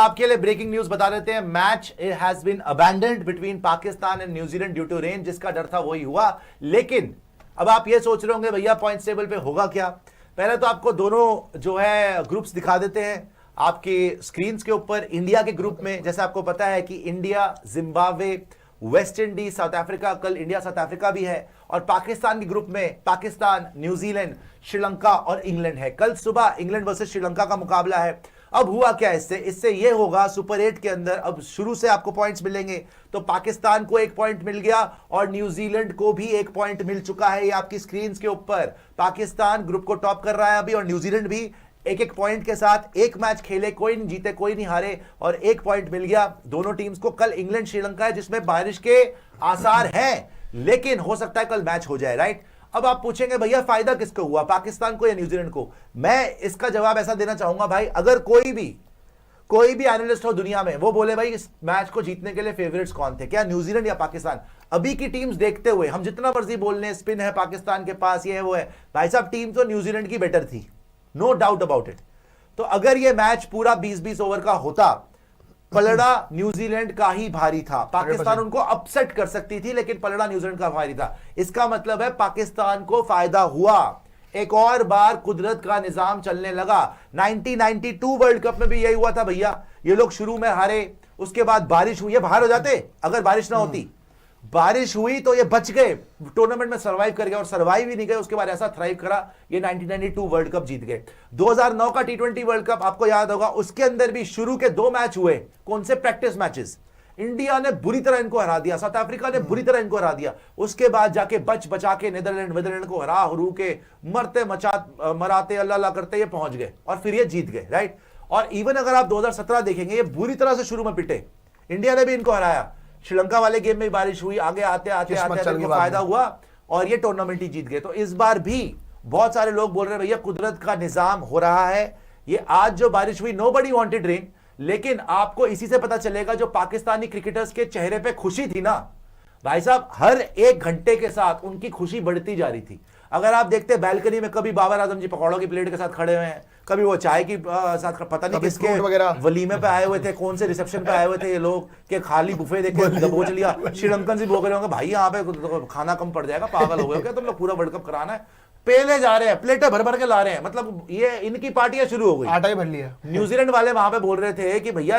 आपके लिए breaking news बता देते हैं। Match has been abandoned between Pakistan and New Zealand due to rain. जिसका डर था वही हुआ। लेकिन अब आप ये सोच रहे होंगे भैया पॉइंट्स टेबल पे होगा क्या। पहले तो आपको दोनों जो है ग्रुप्स दिखा देते हैं आपके स्क्रीन के ऊपर। इंडिया के ग्रुप में जैसे आपको पता है कि India, Zimbabwe, West Indies, south Africa, कल इंडिया साउथ अफ्रीका भी है। और पाकिस्तान के ग्रुप में पाकिस्तान, न्यूजीलैंड, श्रीलंका और इंग्लैंड है। कल सुबह इंग्लैंड वर्सेस श्रीलंका का मुकाबला है। अब हुआ क्या इससे ये होगा सुपर 8 के अंदर अब शुरू से आपको पॉइंट्स मिलेंगे। तो पाकिस्तान को 1 पॉइंट मिल गया और न्यूजीलैंड को भी 1 पॉइंट मिल चुका है। ये आपकी स्क्रीन के ऊपर पाकिस्तान ग्रुप को टॉप कर रहा है अभी और न्यूजीलैंड भी 1-1 पॉइंट के साथ। एक मैच खेले, कोई नहीं जीते, कोई नहीं हारे और 1 पॉइंट मिल गया दोनों टीम्स को। कल इंग्लैंड श्रीलंका है जिसमें बारिश के आसार हैं, लेकिन हो सकता है कल मैच हो जाए, राइट। अब आप पूछेंगे भैया फायदा किसको हुआ, पाकिस्तान को या न्यूजीलैंड को। मैं इसका जवाब ऐसा देना चाहूंगा भाई, अगर कोई भी एनालिस्ट हो दुनिया में वो बोले भाई इस मैच को जीतने के लिए फेवरेट्स कौन थे, क्या न्यूजीलैंड या पाकिस्तान। अभी की टीम्स देखते हुए हम जितना मर्जी बोल लें स्पिन है पाकिस्तान के पास, ये है वो है, भाई साहब टीम तो न्यूजीलैंड की बेटर थी, नो डाउट अबाउट इट। तो अगर ये मैच पूरा 20-20 ओवर का होता, पलड़ा न्यूजीलैंड का ही भारी था। पाकिस्तान उनको अपसेट कर सकती थी लेकिन पलड़ा न्यूजीलैंड का भारी था। इसका मतलब है पाकिस्तान को फायदा हुआ। एक और बार कुदरत का निजाम चलने लगा। 1992 वर्ल्ड कप में भी यही हुआ था भैया। ये लोग शुरू में हारे, उसके बाद बारिश हुई, ये बाहर हो जाते अगर बारिश ना होती। बारिश हुई तो ये बच गए, टूर्नामेंट में सरवाइव कर गए और सरवाइव ही नहीं गए, उसके बाद ऐसा थ्राइव करा, ये 1992 वर्ल्ड कप जीत गए। 2009 का T20 वर्ल्ड कप आपको याद होगा, उसके अंदर भी शुरू के 2 मैच हुए, कौन से प्रैक्टिस मैचेस। इंडिया ने बुरी तरह इनको हरा दिया, साउथ अफ्रीका ने बुरी तरह इनको हरा दिया। उसके बाद जाके बचा के नीदरलैंड को हरा हरू के मरते मराते अल्लाह करते ये पहुंच गए और फिर ये जीत गए, राइट। और इवन अगर आप 2017 देखेंगे, ये बुरी तरह से शुरू में पिटे, इंडिया ने भी इनको हराया। श्रीलंका वाले गेम में बारिश हुई, आगे आते फायदा हुआ और ये टूर्नामेंट ही जीत गए। तो इस बार भी बहुत सारे लोग बोल रहे हैं भैया कुदरत का निजाम हो रहा है। ये आज जो बारिश हुई, नोबडी वांटेड रेन, लेकिन आपको इसी से पता चलेगा जो पाकिस्तानी क्रिकेटर्स के चेहरे पे खुशी थी ना भाई साहब, हर 1 घंटे के साथ उनकी खुशी बढ़ती जा रही थी। अगर आप देखते बैल्कनी में कभी बाबर आजम जी पकौड़ों की प्लेट के साथ खड़े हुए हैं, कभी वो चाय की साथ, पता नहीं किसके वलीमे पे आए हुए थे, कौन से रिसेप्शन पे आए हुए थे ये लोग, के खाली बुफे देख के दबोच लिया। श्रीलंकन से बोल रहे होंगे भाई यहाँ पे खाना कम पड़ जाएगा, पागल हो गए क्या तुम लोग, पूरा वर्ल्ड कप कराना है। पेले जा रहे हैं, प्लेटें भर भर के ला रहे हैं, मतलब ये इनकी पार्टियां शुरू हो गई, आटा ही भर लिया। न्यूजीलैंड वाले वहां पे बोल रहे थे कि भैया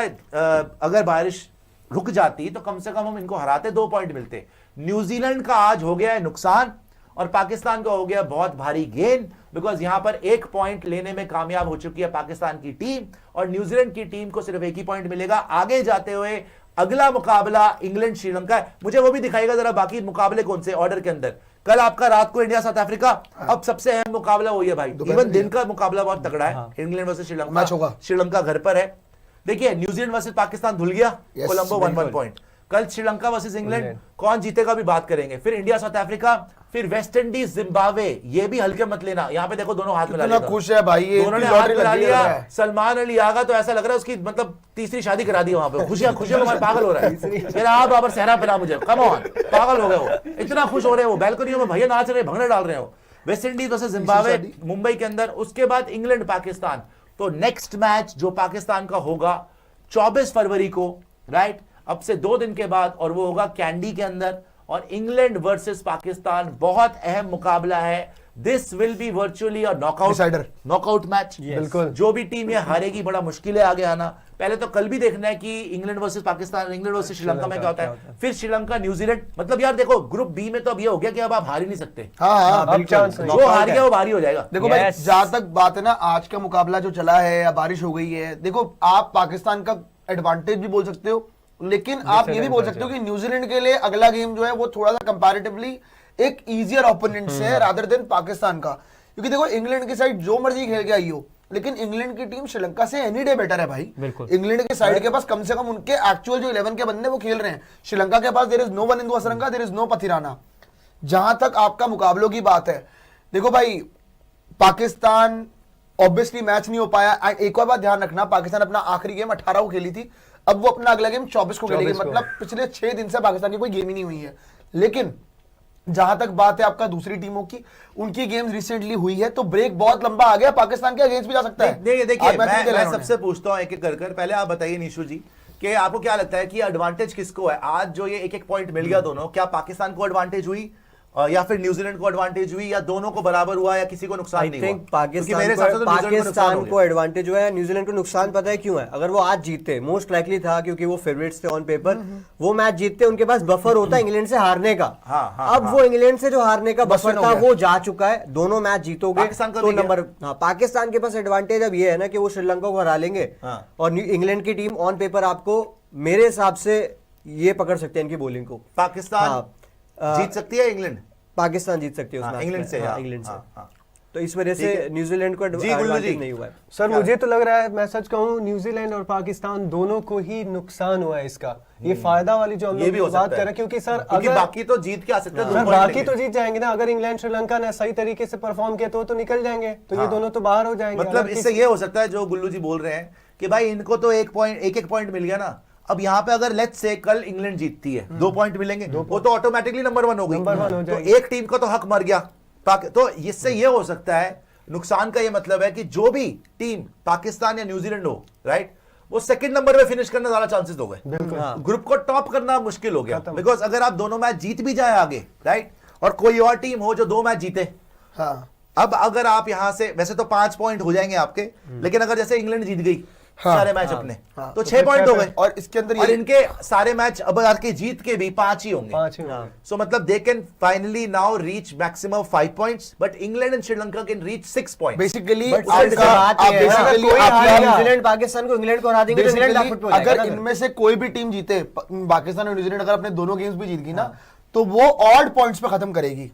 अगर बारिश रुक जाती तो कम से कम हम इनको हराते, 2 पॉइंट मिलते। न्यूजीलैंड का आज हो गया है नुकसान और पाकिस्तान का हो गया बहुत भारी गेन, बिकॉज यहां पर 1 पॉइंट लेने में कामयाब हो चुकी है पाकिस्तान की टीम और न्यूजीलैंड की टीम को सिर्फ 1 ही पॉइंट मिलेगा। आगे जाते हुए अगला मुकाबला इंग्लैंड श्रीलंका है। मुझे वो भी दिखाएगा जरा बाकी मुकाबले कौन से ऑर्डर के अंदर। कल आपका रात को इंडिया साउथ अफ्रीका, अब सबसे अहम मुकाबला वही है भाई, इवन दिन का मुकाबला बहुत तगड़ा है। इंग्लैंड वर्सेस श्रीलंका, श्रीलंका घर पर है। देखिए न्यूजीलैंड वर्सेस पाकिस्तान धुल गया, कोलंबो 1-1 पॉइंट। कल श्रीलंका वर्सेस इंग्लैंड, कौन जीतेगा भी बात करेंगे। फिर इंडिया साउथ अफ्रीका, फिर वेस्ट इंडीज जिम्बाब्वे, ये भी हल्के मत लेना। यहाँ पे देखो दोनों हाथ मिला लिया, खुश है भाई, ये दोनों ने हाथ मिला लिया। सलमान अली आगा तो ऐसा लग रहा है उसकी मतलब तीसरी शादी करा दी वहां पे, खुशियां में पागल हो रहा है। आप बाबर सहरा पिला मुझे, कम ऑन, पागल हो गए वो, इतना खुश हो रहे हैं वो, बैल्कनियों में भैया नाच रहे, भंगड़े डाल रहे हो। West Indies versus Zimbabwe Mumbai के अंदर, उसके बाद इंग्लैंड पाकिस्तान। तो नेक्स्ट मैच जो पाकिस्तान का होगा 24 फरवरी को, राइट, अब से 2 दिन के बाद, और वो होगा कैंडी के अंदर। और इंग्लैंड वर्सेस पाकिस्तान बहुत अहम मुकाबला है। This will be virtually a knockout match. बिल्कुल, जो भी टीम ये हारेगी बड़ा मुश्किल है आगे आना। पहले तो कल भी देखना है कि England versus Pakistan, England versus Sri Lanka में क्या होता है, फिर श्रीलंका न्यूजीलैंड। मतलब यार देखो ग्रुप बी में तो अब ये हो गया कि अब आप हार ही नहीं सकते। जो हार गया वो भारी हो जाएगा। देखो भाई, जहां तक बात है ना, आज का मुकाबला जो चला है या बारिश हो गई है, देखो आप पाकिस्तान का एडवांटेज भी बोल सकते हो, लेकिन आप ये भी बोल सकते हो कि न्यूजीलैंड के लिए अगला गेम जो है वो थोड़ा सा कंपैरेटिवली एक इजियर ओपोनेंट से है रादर देन पाकिस्तान का। क्योंकि देखो इंग्लैंड की साइड जो मर्जी खेल के आई हो, लेकिन इंग्लैंड की टीम श्रीलंका से एनी डे बेटर है भाई। इंग्लैंड के साइड के पास कम से कम उनके एक्चुअल जो 11 के बंदे वो खेल रहे हैं। श्रीलंका के पास there is no Wanindu Hasaranga, there is no Pathirana. जहां तक आपका मुकाबलों की बात है, देखो भाई पाकिस्तान ऑब्वियसली मैच नहीं हो पाया। एक और बात ध्यान रखना, पाकिस्तान अपना आखिरी गेम 18 को खेली थी, अब वो अपना अगला गेम 24 को खेलेगी। मतलब पिछले 6 दिन से पाकिस्तान की कोई गेम ही नहीं हुई है। लेकिन जहां तक बात है आपका दूसरी टीमों की, उनकी गेम्स रिसेंटली हुई है तो ब्रेक बहुत लंबा आ गया, पाकिस्तान के अगेंस्ट भी जा सकता है। देखिए आज मैच नहीं खेला मैं इन्होंने। सबसे पूछता हूं एक एक कर पहले आप बताइए निशु जी कि आपको क्या लगता है कि एडवांटेज किसको है? आज जो ये एक एक पॉइंट मिल गया दोनों, क्या पाकिस्तान को एडवांटेज हुई या फिर न्यूजीलैंड को एडवांटेज हुई, या दोनों को बराबर हुआ, या किसी को नुकसान नहीं हुआ? क्योंकि मेरे हिसाब से तो न्यूजीलैंड को नुकसान हो पाकिस्तान गया। को एडवांटेज हुआ है, न्यूजीलैंड को नुकसान पता है क्यों है? अगर वो आज जीतते, मोस्ट लाइकली था क्योंकि वो फेवरेट्स थे ऑन पेपर, वो मैच जीतते उनके पास बफर होता इंग्लैंड से हारने का। अब वो इंग्लैंड से जो हारने का बफर था वो जा चुका है, दोनों मैच जीतोगे पाकिस्तान का तो भी गया। नंबर, हाँ पाकिस्तान के पास एडवांटेज अब ये है ना कि वो श्रीलंका को हरा लेंगे, और इंग्लैंड की टीम ऑन पेपर आपको मेरे हिसाब से ये पकड़ सकते हैं इनकी बॉलिंग को। पाकिस्तान जीत सकती है इंग्लैंड, पाकिस्तान जीत सकती है उस मैच इंग्लैंड में। से, हाँ, हाँ, इंग्लैंड से। हाँ। तो इस वजह से न्यूजीलैंड को जी, गुल्लू जी। एडवांटेज नहीं हुआ है। सर मुझे तो लग रहा है, मैं सच कहूँ, न्यूजीलैंड और पाकिस्तान दोनों को ही नुकसान हुआ है इसका। ये फायदा वाली जो हम ये भी हो लोग बात सकता कर है रहे हैं, क्योंकि सर क्योंकि अगर बाकी तो जीत के आ सकते हैं, सर दो point बाकी लेके। तो जीत जाएंगे ना, अगर इंग्लैंड श्रीलंका ने सही तरीके से परफॉर्म किया तो निकल जाएंगे, तो ये दोनों तो बाहर हो जाएंगे। मतलब अगर इससे ये हो सकता है जो गुल्लू जी बोल रहे हैं कि भाई इनको तो एक एक पॉइंट मिल गया ना, अब यहाँ पे अगर लेट्स से कल इंग्लैंड जीतती है 2 पॉइंट मिलेंगे, वो तो ऑटोमेटिकली नंबर 1 हो गई, नंबर 1 हो तो जाएगी। एक टीम का तो हक मर गया। तो इससे ये हो सकता है, नुकसान का ये मतलब है कि जो भी टीम पाकिस्तान या न्यूजीलैंड हो, राइट, वो सेकंड नंबर पे फिनिश करने ज्यादा चांसेस हो गए, ग्रुप को टॉप करना मुश्किल हो गया। बिकॉज अगर आप दोनों मैच जीत भी जाए आगे, राइट, और कोई और टीम हो जो 2 मैच जीते, हाँ। अब अगर आप यहां से, वैसे तो 5 पॉइंट हो जाएंगे आपके, लेकिन अगर जैसे इंग्लैंड जीत गई सारे मैच अपने, तो 6 पॉइंट हो गए, और इसके अंदर और ये इनके सारे मैच अब आपके जीत के भी 5 ही होंगे। 5 ही सो मतलब they can finally now reach maximum 5 points, but England and Sri Lanka can reach 6 points. Basically But sir, जैसे बात ये है ना, बेसिकली कोई आप हारेगा, न्यूजीलैंड पाकिस्तान को इंग्लैंड को हरा देंगे तो इंग्लैंड टॉप पे हो जाएगा अगर ना। इनमें से कोई भी टीम जीते, पाकिस्तान और न्यूजीलैंड अगर अपने दोनों गेम्स भी जीत गई ना, तो वो ऑड पॉइंट्स पे खत्म करेगी।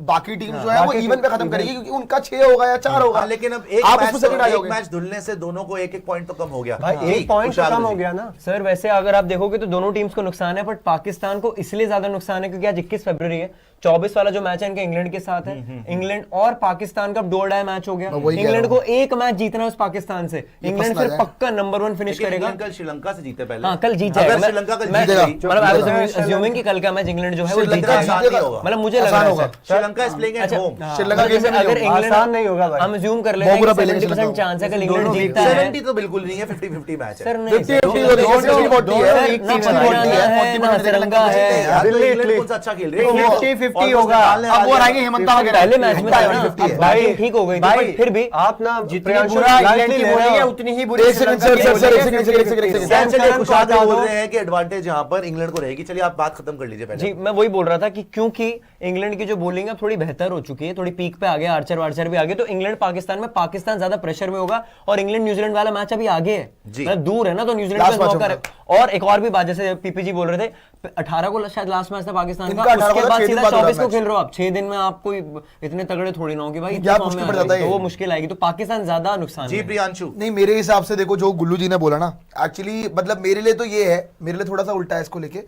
बाकी टीम जो है वो बाकी इवन पे खत्म करेगी, क्योंकि उनका 6 होगा या 4 होगा। लेकिन अब आप उसमें सेकंड आ जाओगे। मैच धुलने से दोनों को एक पॉइंट तो कम हो गया भाई, जी, एक पॉइंट तो खुशहाल कम हो जी। गया ना। सर वैसे अगर आप देखोगे तो दोनों टीम्स को नुकसान है, बट पाकिस्तान को इसलिए ज्यादा नुकसान है क्योंकि आज 21 फरवरी है, 24 वाला जो मैच है इनका इंग्लैंड के साथ है, इंग्लैंड और पाकिस्तान का डो डाई मैच हो गया। वही कह इंग्लैंड रहा को एक मैच जीतना है उस पाकिस्तान से, इंग्लैंड फंसना फिर है। पक्का नंबर 1 फिनिश लेकिन करेगा। इंग्लैंड कल श्रीलंका से जीते पहले। हाँ कल जीत अगर जाएगा। श्रीलंका कल मैं- जीत गई, मतलब आई जीतेगा। वाज अज्यूमिंग कि कल का मैच इंग्लैंड जो है वो जीत श्रीलंका जाएगा। आसान नहीं होगा। मतलब मुझे लग आसान रहा होगा। है श्रीलंका इज प्लेइंग एट अच्छा, होम। श्रीलंका मतलब जैसे गेम में अगर नहीं होगा। इंग्लैंड, आसान नहीं होगा भाई। हम अज्यूम कर लेते हैं बहुत कि बुरा पहले 70% चांस है कल इंग्लैंड जीतता है। 70 तो बिल्कुल नहीं है, 50-50 मैच है। सर नहीं 50-50 सर, दोनों 60-40 है, सर, इतना 60-40 परेशान है, है, 40% ना तिरंगा है। यार, तो दिल्ली, इंग्लैंड इटली। कौन सा अच्छा खेल रही है? 50-50 होगा। अब वो आएंगे हेमंता वगैरह पहले मैच में था ना, 50-50 है। अब बैटिंग ठीक हो गई थी, भाई, बट फिर भी आप ना जितनी प्रियांशु बुरा lightly इंग्लैंड की ले रहे बोलिंग है हो। उतनी ही बुरी एक सेकंड श्रीलंका सर की सर बोलिंग है। सर एक सेकंड सैन चलिए करण कुशाल को हटा बोल दो। रहे हैं कि एडवांटेज यहाँ पर इंग्लैंड को रहेगी। चलिए आप बात खत्म कर लीजिए पहले। जी मैं वही बोल रहा था कि क्योंकि इंग्लैंड की जो बॉलिंग है थोड़ी बेहतर हो चुकी है, थोड़ी पीक पे आ गया, आर्चर वार्चर भी आ गए, तो इंग्लैंड पाकिस्तान में पाकिस्तान ज्यादा प्रेशर में होगा, और इंग्लैंड न्यूजीलैंड वाला मैच अभी आगे है, जी। मतलब दूर है ना, तो न्यूजीलैंड Last का match मौका होगा। है। और एक और भी बात, जैसे पीपीजी बोल रहे थे 18 को शायद लास्ट मैच था पाकिस्तान इनका का, 18 उसके को बाद 6 दिन सीधा बाद होगा 24 को मैच। खेल रहे हो आप, 6 दिन में आप कोई इतने तगड़े थोड़ी ना हो कि भाई इतने या फॉर्म मुश्किल में पड़ आ जाता गए, है तो वो ये। मुश्किल आएगी, तो पाकिस्तान ज्यादा नुकसान जी है। प्रियांशु, नहीं, मेरे हिसाब से देखो जो गुल्लू जी ने बोला ना, एक्चुअली मतलब मेरे लिए तो ये है, मेरे लिए थोड़ा सा उल्टा है इसको लेके,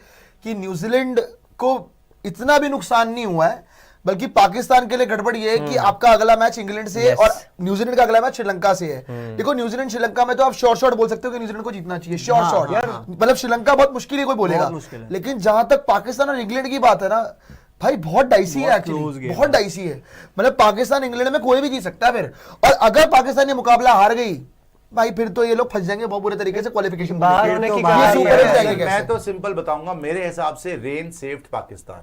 कि न्यूजीलैंड को इतना भी नुकसान नहीं हुआ है, बल्कि पाकिस्तान के लिए गड़बड़ ये है कि आपका अगला मैच इंग्लैंड से है Yes. और न्यूजीलैंड का अगला मैच श्रीलंका से है। देखो न्यूजीलैंड श्रीलंका में तो आप शॉर्ट बोल सकते हो कि न्यूजीलैंड को जीतना चाहिए, शॉर्ट यार, मतलब श्रीलंका बहुत मुश्किल है कोई बोलेगा, मुश्किल है। लेकिन जहां तक पाकिस्तान और इंग्लैंड की बात है ना भाई, बहुत डाइसी है एक्चुअली, बहुत डाइसी है। मतलब पाकिस्तान इंग्लैंड में कोई भी जीत सकता है फिर, और अगर पाकिस्तान ये मुकाबला हार गई भाई, फिर तो ये लोग फंस जाएंगे बहुत बुरे तरीके से क्वालिफिकेशन बाहर होने की बाहर ही है। मैं तो सिंपल बताऊंगा, मेरे हिसाब से रेन सेव्ड पाकिस्तान।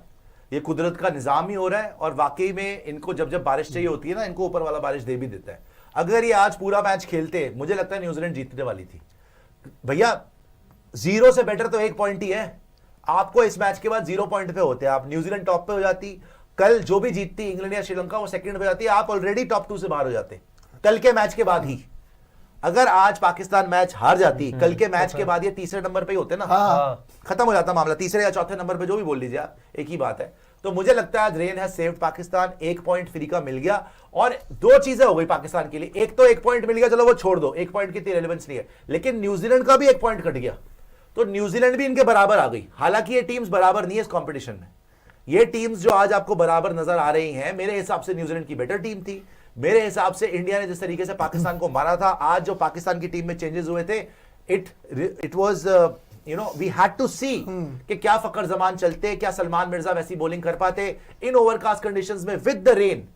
ये कुदरत का निजाम ही हो रहा है, और वाकई में इनको जब जब बारिश चाहिए होती है ना, इनको ऊपर वाला बारिश दे भी देता है। अगर ये आज पूरा मैच खेलते, मुझे लगता है न्यूजीलैंड जीतने वाली थी भैया। 0 से बेटर तो 1 पॉइंट ही है। आपको इस मैच के बाद 0 पॉइंट पे होते, आप न्यूजीलैंड टॉप पे हो जाती, कल जो भी जीतती इंग्लैंड या श्रीलंका वो सेकंड पे जाती, आप ऑलरेडी टॉप 2 से बाहर हो जाते कल के मैच के बाद ही। अगर आज पाकिस्तान मैच हार जाती, कल के मैच के बाद ये तीसरे नंबर पे ही होते ना, खत्म हो जाता मामला, तीसरे या चौथे नंबर पे जो भी बोल लीजिए आप, एक ही बात है। तो मुझे लगता है आज rain has saved Pakistan, 1 point free का मिल गया, और 2 चीजें हो गई पाकिस्तान के लिए। एक तो 1 पॉइंट मिल गया, चलो वो छोड़ दो, 1 पॉइंट की इतनी रेलेवेंस नहीं है, लेकिन न्यूजीलैंड का भी 1 पॉइंट कट गया, तो न्यूजीलैंड भी इनके बराबर आ गई। हालांकि ये टीम्स बराबर नहीं है इस कॉम्पिटिशन में। ये टीम्स जो आज आपको बराबर नजर आ रही हैं, मेरे हिसाब से न्यूजीलैंड की बेटर टीम थी। मेरे हिसाब से इंडिया ने जिस तरीके से पाकिस्तान को मारा था, आज जो पाकिस्तान की टीम में चेंजेस हुए थे, it was we had to see कि क्या फकर जमान चलते, क्या सलमान मिर्जा वैसी बॉलिंग कर पाते इन ओवरकास्ट कंडीशंस में विद द रेन।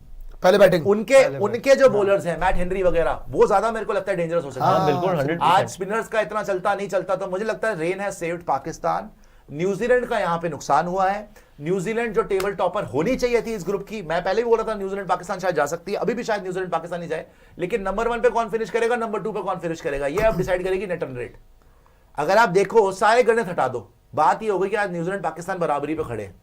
पहले बैटिंग उनके जो बॉलर्स हैं मैट हेनरी वगैरह, वो ज्यादा मेरे को लगता है डेंजरस हो सकता है। बिल्कुल 100%। आज स्पिनर्स का इतना चलता नहीं चलता, तो मुझे लगता है rain has saved Pakistan. New Zealand का यहां पे नुकसान हुआ है। न्यूजीलैंड जो टेबल टॉपर होनी चाहिए थी इस ग्रुप की, मैं पहले भी बोल रहा था न्यूजीलैंड पाकिस्तान शायद जा सकती है, अभी भी शायद न्यूजीलैंड पाकिस्तान नहीं जाए, लेकिन नंबर 1 पे कौन फिनिश करेगा, नंबर 2 पे कौन फिनिश करेगा, ये अब डिसाइड करेगी नेट रन रेट। अगर आप देखो सारे गणित हटा दो, बात ये होगी कि आज न्यूजीलैंड पाकिस्तान बराबरी पे खड़े हैं।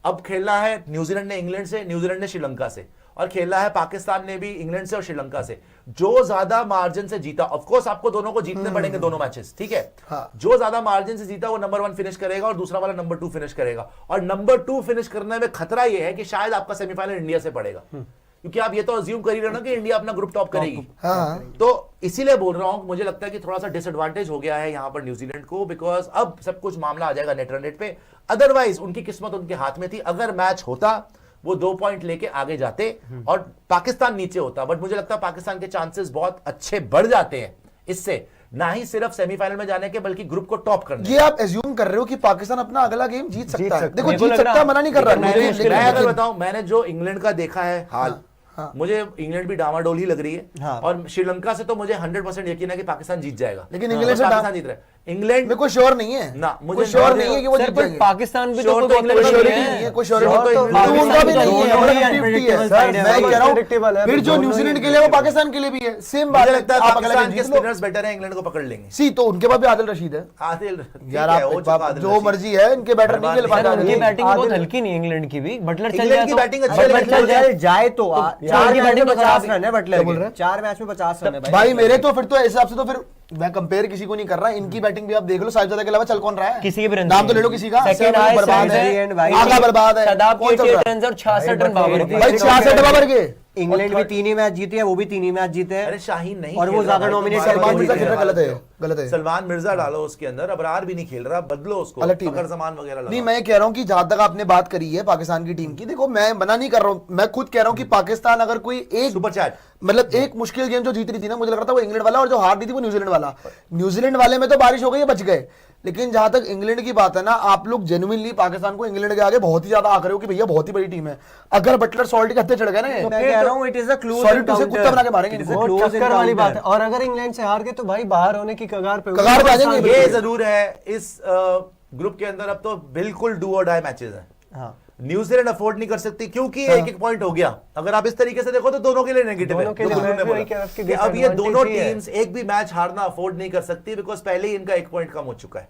अब खेलना है न्यूजीलैंड ने इंग्लैंड से, न्यूजीलैंड ने श्रीलंका से, और खेलना है पाकिस्तान ने भी इंग्लैंड से और श्रीलंका से। जो ज्यादा मार्जिन से जीता, ऑफ कोर्स आपको दोनों को जीतने पड़ेंगे दोनों मैचेस, ठीक है। हाँ। जो ज्यादा मार्जिन से जीता वो नंबर 1 फिनिश करेगा और दूसरा वाला नंबर 2 फिनिश करेगा। और नंबर 2 फिनिश करने में खतरा ये है कि शायद आपका सेमीफाइनल इंडिया से पड़ेगा, क्योंकि आप ये तो अज्यूम कर ही रहे हो ना कि इंडिया अपना ग्रुप टॉप करेगी। हाँ। तो इसीलिए बोल रहा हूं, मुझे लगता है कि थोड़ा सा डिसएडवांटेज हो गया है यहां पर न्यूजीलैंड को, बिकॉज अब सब कुछ मामला आ जाएगा नेट रन रेट पे। अदरवाइज उनकी किस्मत उनके हाथ में थी, अगर मैच होता वो 2 पॉइंट लेके आगे जाते और पाकिस्तान नीचे होता। बट मुझे लगता है पाकिस्तान के चांसेस बहुत अच्छे बढ़ जाते हैं इससे, ना ही सिर्फ सेमीफाइनल में जाने के बल्कि ग्रुप को टॉप करने। ये आप एज्यूम कर रहे हो कि पाकिस्तान अपना अगला गेम जीत सकता है। देखो मेरे को जीत लग सकता रहा- है, मना नहीं कर रहा, मैं लेकिन अगर बताऊं, मैंने जो इंग्लैंड का देखा है हाल, हाँ। मुझे इंग्लैंड भी डामाडोल ही लग रही है। हाँ। और श्रीलंका से तो मुझे 100% यकीन है कि पाकिस्तान जीत जाएगा। लेकिन इंग्लैंड से पाकिस्तान जीत रहा है। इंग्लैंड में कोई श्योर नहीं है ना, मुझे कोई श्योर ना- नहीं है कि वो सर जीत पर जाएंगे। पाकिस्तान भी तो Sure कोई तो बहुत इंग्लैंड बड़ी श्योरिटी नहीं नहीं है। है, कोई श्योरिटी Sure तो तो पाकिस्तान उनका भी का नहीं है, दोनों मतलब ही 50-50 है। unpredictable side है। मैं कह रहा Unpredictable है, हूं फिर जो दोनों न्यूजीलैंड ही के लिए वो पाकिस्तान के लिए भी है, सेम बात मुझे है। लगता है आप अगला पाकिस्तान मैच के जीत लो। स्पिनर्स बेटर है, इंग्लैंड को पकड़ लेंगे। सी तो उनके पास भी आदिल रशीद है आदिल यार, आप जो मर्जी है, इनके बैटर नहीं खेल सर, पाता उनकी आदिल। बैटिंग बहुत हल्की नहीं है इंग्लैंड की भी। बटलर चल इंग्लैंड जाए की तो बैटिंग अच्छी है, लेकिन बटलर जाए तो चार की मैच बैटिंग में तो 50 खराब रन है बटलर बोल रहे के, हैं? 4 मैच में 50 रन है भाई मेरे तो फिर तो इस हिसाब से तो फिर मैं कंपेयर किसी को नहीं कर रहा, इनकी बैटिंग भी आप देख लो, साजिदा के अलावा चल कौन रहा है? किसी के भी रन नाम तो ले लो किसी का। सेकंड सेवन हाईएस्ट बर्बाद है, है, आगा बर्बाद है, शादाब कौन के चल रहा 88 है? रन और 66 रन बाबर के। भाई 66 बाबर के। इंग्लैंड भी 3 ही मैच जीते हैं, वो भी 3 ही मैच जीते हैं। अरे शाहीन नहीं और वो खेल रहा ज्यादा भाई, nominate तुम्हारा करके सलमान मिर्जा जीते खेल हैं। रहा, गलत है, गलत है। सलमान मिर्जा डालो उसके अंदर, अबरार भी नहीं खेल रहा, बदलो उसको, अलग टीम है। फकर जमान वगैरह लगाओ। नहीं, मैं ये कह रहा हूँ कि जहां तक आपने बात करी है पाकिस्तान की टीम की, देखो मैं मना नहीं कर रहा हूँ, मैं खुद कह रहा हूँ कि पाकिस्तान अगर कोई एक सुपर चैट मतलब एक मुश्किल गेम जो जीत रही थी ना, मुझे लग रहा था वो इंग्लैंड वाला, और जो हार दी थी वो न्यूजीलैंड वाला। न्यूजीलैंड वाले में तो बारिश हो गई, बच गए, लेकिन जहां तक इंग्लैंड की बात है ना, आप लोग जेन्युइनली पाकिस्तान को इंग्लैंड के आगे बहुत ही ज्यादा आकर हो कि भैया बहुत ही बड़ी टीम है। अगर बटलर सॉल्ट के हत्थे चढ़ गए ना, मैं कह रहा हूं it is a close solid to से कुत्ता बना के मारेंगे इनको। इनको। वो close टक्कर वाली encounter। बात है। और अगर इंग्लैंड से हार गए तो भाई बाहर होने की कगार पे कगार पे आ जाएंगे। ये जरूर है, इस ग्रुप के अंदर अब तो बिल्कुल डू और डाई मैचेस हैं। हाँ। न्यूजीलैंड अफोर्ड नहीं कर सकती, क्योंकि एक एक पॉइंट हो गया। अगर आप इस तरीके से देखो तो दोनों के लिए नेगेटिव है। दोनों के जो लिए गुल्लू ने मैं भी बोला वही कह रहा हूं कि कि अब ये दोनों disadvantage ही है। टीम्स एक भी मैच हारना अफोर्ड नहीं कर सकती, बिकॉज पहले ही इनका 1 पॉइंट कम हो चुका है।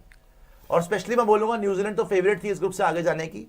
और स्पेशली मैं बोलूंगा न्यूजीलैंड तो फेवरेट थी इस ग्रुप से आगे जाने की।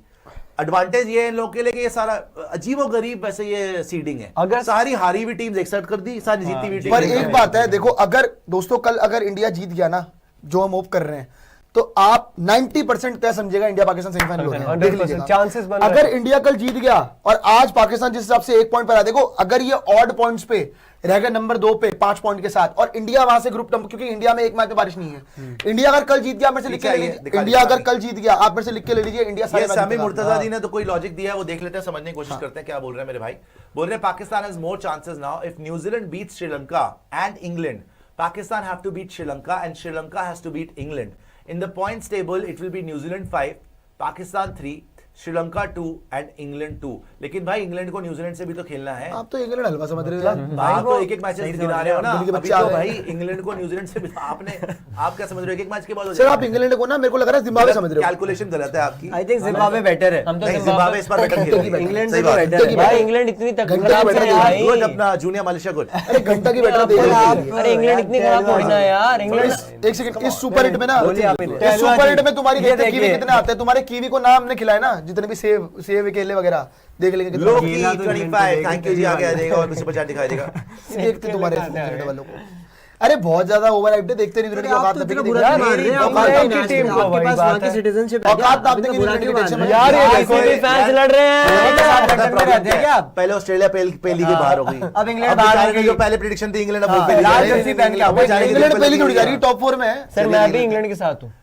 एडवांटेज ये है इन लोगों के लिए कि ये सारा अजीबोगरीब वैसे ये सीडिंग है, अगर सारी हारी हुई टीम्स एक साइड कर दी, सारी जीती हुई पर टीम एक बात है, देखो अगर दोस्तों कल अगर इंडिया जीत गया ना, जो हम होप कर रहे हैं, तो आप 90% तय समझेगा इंडिया पाकिस्तान सेमीफाइनल हो रहा है। देख 100% लीजिएगा। चांसेस बन रहे अगर हैं। इंडिया कल जीत गया और आज पाकिस्तान जिस हिसाब से 1 पॉइंट पर आ, देखो अगर ये ऑड पॉइंट्स पे रह गए नंबर 2 पे 5 पॉइंट के साथ, और इंडिया वहां से ग्रुप नंबर, क्योंकि इंडिया में एक मैच में बारिश नहीं है। इंडिया अगर कल जीत गया, आप मेरे से लिख के ले लीजिए, इंडिया अगर कल जीत गया, आप मेरे से लिख के ले लीजिए, इंडिया सारे ये मैच सामी जीतेगा। मुर्तजा जी ने तो कोई लॉजिक दिया है, वो देख लेते हैं, समझने की कोशिश करते हैं क्या बोल रहे हैं मेरे भाई। बोल रहे हैं Pakistan has more chances now if New Zealand beats Sri Lanka and England. Pakistan have to beat Sri Lanka and Sri Lanka has to beat England. In the points table, it will be New Zealand 5, Pakistan 3, Sri Lanka 2 and England 2। लेकिन भाई इंग्लैंड को न्यूजीलैंड से भी तो खेलना है। आप तो इंग्लैंड हलवा समझ रहे हो यार। आप तो एक एक मैचेस गिना रहे हो ना, दिल्ली के अभी बच्चे तो आ गए। भाई इंग्लैंड को न्यूजीलैंड से भी आपने, आप क्या समझ रहे हो, एक एक मैच के बाद हो सर आप इंग्लैंड को ना, मेरे को लग रहा है जिम्बाब्वे समझ रहे हो। कैलकुलेशन गलत है आपकी। आई थिंक जिम्बाब्वे बेटर है। हम तो नहीं, जिम्बाब्वे इस बार बेटर खेल रही है। इंग्लैंड सही से बात है। बेटर है। भाई इंग्लैंड इतनी तक घंटे खराब की से बैटिंग है है। गुड भाई। अपना जूनियर मलेशिया गुड। अरे घंटा की बैटर देख लो। अरे इंग्लैंड इतनी खराब थोड़ी ना यार। इंग्लैंड एक सेकंड, इस सुपर हिट में ना, बोलिए आप ही। इस सुपर हिट में तुम्हारी ये देखते कीवी देखिए। कितने आते हैं, तुम्हारे कीवी को नाम ने खिलाए ना, जितने भी सेव केले वगैरह, देख लेंगे कितने लोग आते की 25 थैंक यू जी, आगे आ जाएगा और सुपर चैट दिखाई देगा। हैं। देखते तुम्हारे सुपर वालों को। अरे बहुत ज्यादा ओवर हाइप्ड है, देखते नहीं दुनिया की औकात इतना नहीं बुरा देखते। नहीं मार रहे हैं, औकात आप नापने इंग्लैंड की की टीम टीम को, को, आपके पास वहाँ की सिटीजनशिप है, औकात आप नापने इतना की बुरा टीम क्यों को मान रहे हैं? यार, ये देखो भी फैंस लड़ रहे हैं। पहले ऑस्ट्रेलिया पहली के बाहर हो गई, अब इंग्लैंड बाहर हो गई। जो पहले प्रेडिक्शन थी इंग्लैंड अब वो हाँ, पहली लाल जा रही है। जर्सी पहन के अब वो आप जाएगी इंग्लैंड तो पहली थोड़ी जा रही है, टॉप 4 में है। सर मैं भी इंग्लैंड के साथ हूँ।